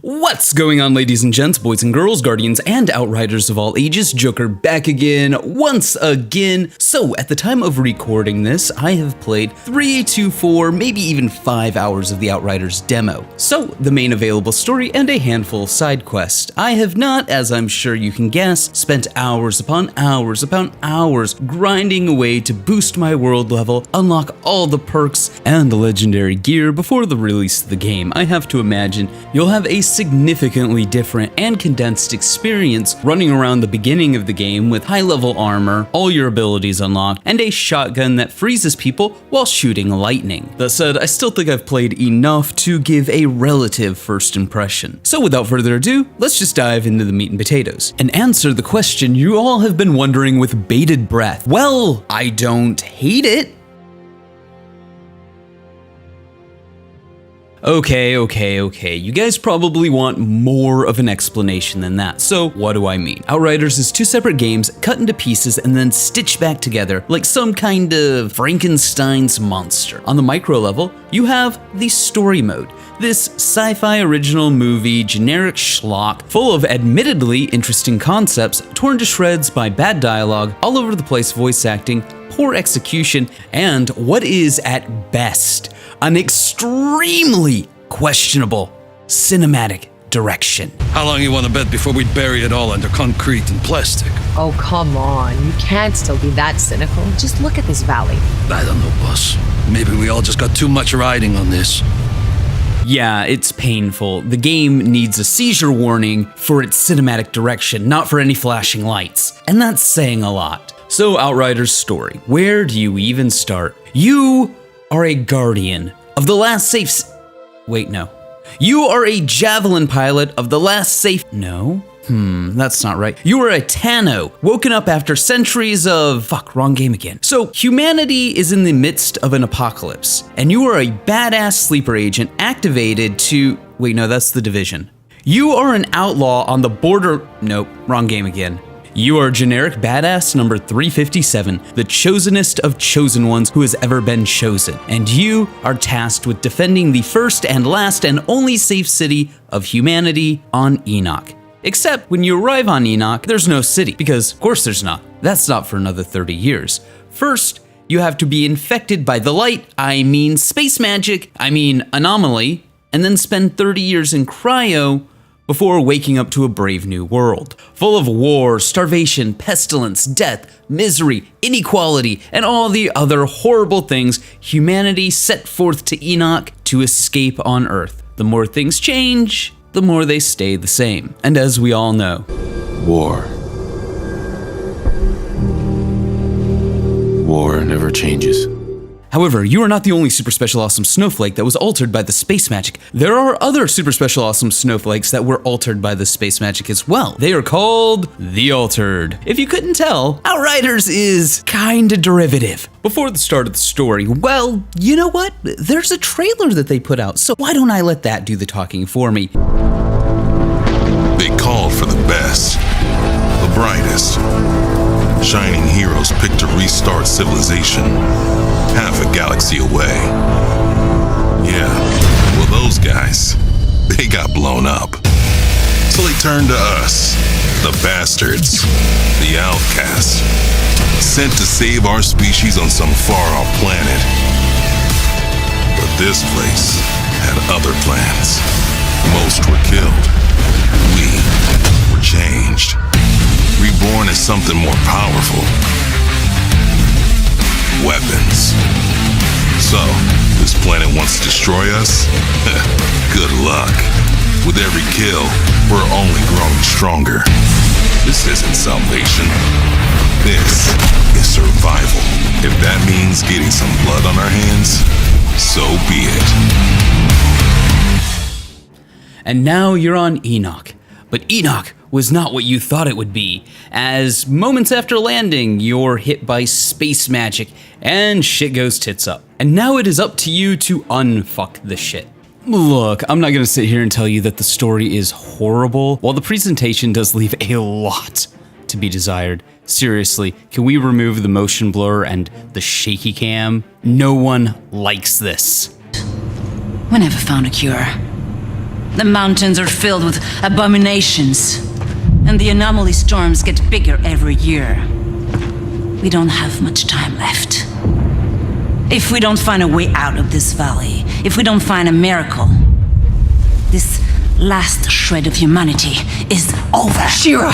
What's going on, ladies and gents, boys and girls, guardians and outriders of all ages? Joker back again, once again. So, at the time of recording this, I have played 3 to 4, maybe even 5 hours of the Outriders demo. So, the main available story and a handful of side quests. I have not, as I'm sure you can guess, spent hours upon hours upon hours grinding away to boost my world level, unlock all the perks and the legendary gear before the release of the game. I have to imagine you'll have a significantly different and condensed experience running around the beginning of the game with high-level armor, all your abilities unlocked, and a shotgun that freezes people while shooting lightning. That said, I still think I've played enough to give a relative first impression. So without further ado, let's just dive into the meat and potatoes and answer the question you all have been wondering with bated breath. Well, I don't hate it. Okay, you guys probably want more of an explanation than that, so what do I mean? Outriders is 2 separate games cut into pieces and then stitched back together like some kind of Frankenstein's monster. On the micro level, you have the story mode, this sci-fi original movie generic schlock full of admittedly interesting concepts torn to shreds by bad dialogue, all over the place voice acting, poor execution, and what is at best an extremely questionable cinematic direction. How long you want to bet before we bury it all under concrete and plastic? Oh, come on. You can't still be that cynical. Just look at this valley. I don't know, boss. Maybe we all just got too much riding on this. Yeah, it's painful. The game needs a seizure warning for its cinematic direction, not for any flashing lights. And that's saying a lot. So, Outriders story. Where do you even start? You are a guardian of the last safe wait, no. You are a javelin pilot of the last safe that's not right. You are a Tano, woken up after centuries of wrong game again. So humanity is in the midst of an apocalypse, and you are a badass sleeper agent activated to wait, no, that's the Division. You are an outlaw on the border. Nope, wrong game again. You are generic badass number 357, the chosenest of chosen ones who has ever been chosen. And you are tasked with defending the first and last and only safe city of humanity on Enoch. Except when you arrive on Enoch, there's no city, because of course there's not. That's not for another 30 years. First, you have to be infected by the light, I mean space magic, I mean anomaly, and then spend 30 years in cryo before waking up to a brave new world, full of war, starvation, pestilence, death, misery, inequality, and all the other horrible things humanity set forth to Enoch to escape on Earth. The more things change, the more they stay the same. And as we all know, War never changes. However, you are not the only super special awesome snowflake that was altered by the space magic. There are other super special awesome snowflakes that were altered by the space magic as well. They are called the Altered. If you couldn't tell, Outriders is kinda derivative. Before the start of the story, well, you know what? There's a trailer that they put out, so why don't I let that do the talking for me? They called for the best, the brightest. Shining heroes picked to restart civilization, half a galaxy away. Yeah, well those guys, they got blown up. So they turned to us, the bastards, the outcasts, sent to save our species on some far-off planet. But this place had other plans. Most were killed. We were changed. Reborn as something more powerful. Weapons. So, this planet wants to destroy us? Good luck. With every kill, we're only growing stronger. This isn't salvation. This is survival. If that means getting some blood on our hands, so be it. And now you're on Enoch. But Enoch was not what you thought it would be, as moments after landing, you're hit by space magic, and shit goes tits up. And now it is up to you to unfuck the shit. Look, I'm not gonna sit here and tell you that the story is horrible, while the presentation does leave a lot to be desired. Seriously, can we remove the motion blur and the shaky cam? No one likes this. We never found a cure. The mountains are filled with abominations, and the anomaly storms get bigger every year. We don't have much time left. If we don't find a way out of this valley, if we don't find a miracle, this last shred of humanity is over. Shira!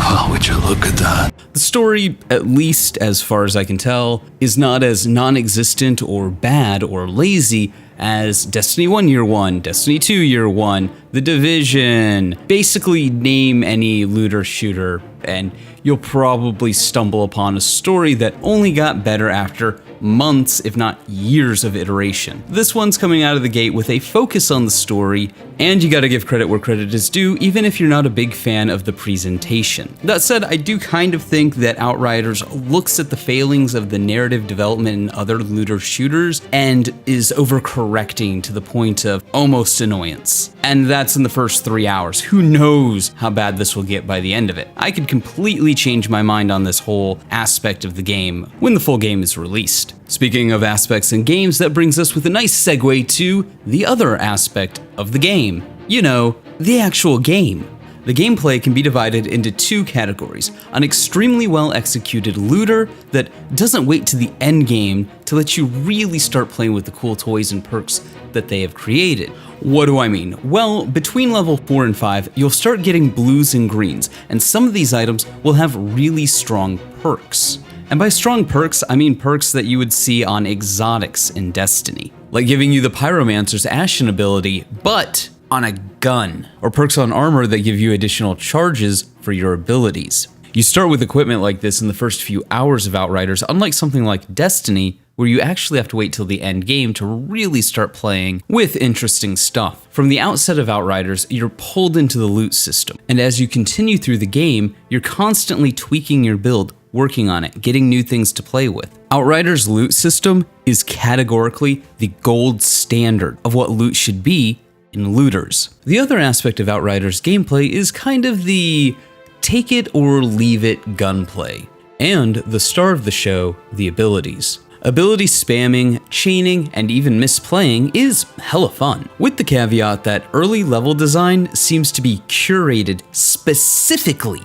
Oh, would you look at that? The story, at least as far as I can tell, is not as non-existent or bad or lazy as Destiny 1 Year 1, Destiny 2 Year 1, The Division. Basically, name any looter shooter, and you'll probably stumble upon a story that only got better after months, if not years of iteration. This one's coming out of the gate with a focus on the story, and you gotta give credit where credit is due, even if you're not a big fan of the presentation. That said, I do kind of think that Outriders looks at the failings of the narrative development in other looter shooters and is overcorrecting to the point of almost annoyance. And that's in the first 3 hours. Who knows how bad this will get by the end of it. I could completely change my mind on this whole aspect of the game when the full game is released. Speaking of aspects in games, that brings us with a nice segue to the other aspect of the game. You know, the actual game. The gameplay can be divided into two categories: an extremely well executed looter that doesn't wait to the end game to let you really start playing with the cool toys and perks that they have created. What do I mean? Well, between level 4 and 5, you'll start getting blues and greens, and some of these items will have really strong perks. And by strong perks, I mean perks that you would see on exotics in Destiny, like giving you the Pyromancer's Ashen ability, but on a gun, or perks on armor that give you additional charges for your abilities. You start with equipment like this in the first few hours of Outriders, unlike something like Destiny, where you actually have to wait till the end game to really start playing with interesting stuff. From the outset of Outriders, you're pulled into the loot system, and as you continue through the game, you're constantly tweaking your build, working on it, getting new things to play with. Outriders' loot system is categorically the gold standard of what loot should be in looters. The other aspect of Outriders' gameplay is kind of the take it or leave it gunplay, and the star of the show, the abilities. Ability spamming, chaining, and even misplaying is hella fun, with the caveat that early level design seems to be curated specifically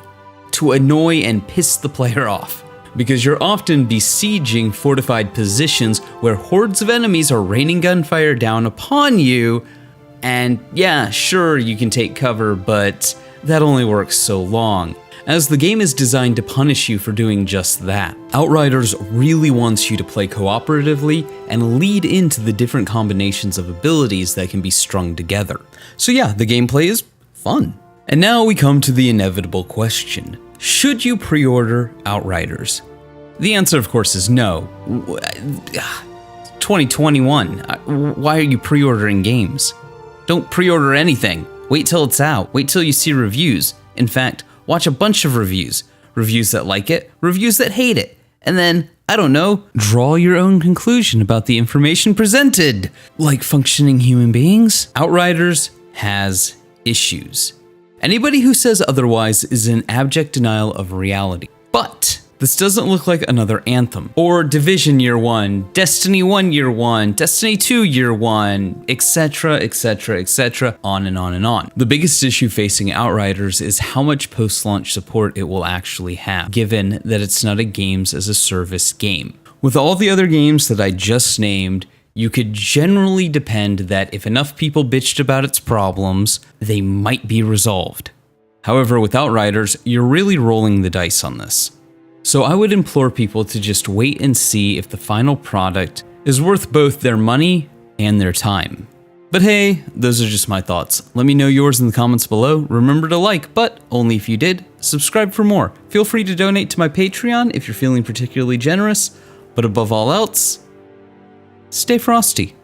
to annoy and piss the player off, because you're often besieging fortified positions where hordes of enemies are raining gunfire down upon you, and yeah, sure, you can take cover, but that only works so long, as the game is designed to punish you for doing just that. Outriders really wants you to play cooperatively and lead into the different combinations of abilities that can be strung together. So yeah, the gameplay is fun. And now we come to the inevitable question. Should you pre-order Outriders? The answer, of course, is no. 2021, why are you pre-ordering games? Don't pre-order anything. Wait till it's out. Wait till you see reviews. In fact, watch a bunch of reviews. Reviews that like it, reviews that hate it. And then, I don't know, draw your own conclusion about the information presented. Like functioning human beings? Outriders has issues. Anybody who says otherwise is in abject denial of reality. But this doesn't look like another Anthem, or Division Year 1, Destiny 1 Year 1, Destiny 2 Year 1, etc, etc, etc, on and on and on. The biggest issue facing Outriders is how much post-launch support it will actually have, given that it's not a games as a service game. With all the other games that I just named, you could generally depend that if enough people bitched about its problems, they might be resolved. However, with Outriders, you're really rolling the dice on this. So I would implore people to just wait and see if the final product is worth both their money and their time. But hey, those are just my thoughts. Let me know yours in the comments below. Remember to like, but only if you did. Subscribe for more. Feel free to donate to my Patreon if you're feeling particularly generous. But above all else, stay frosty.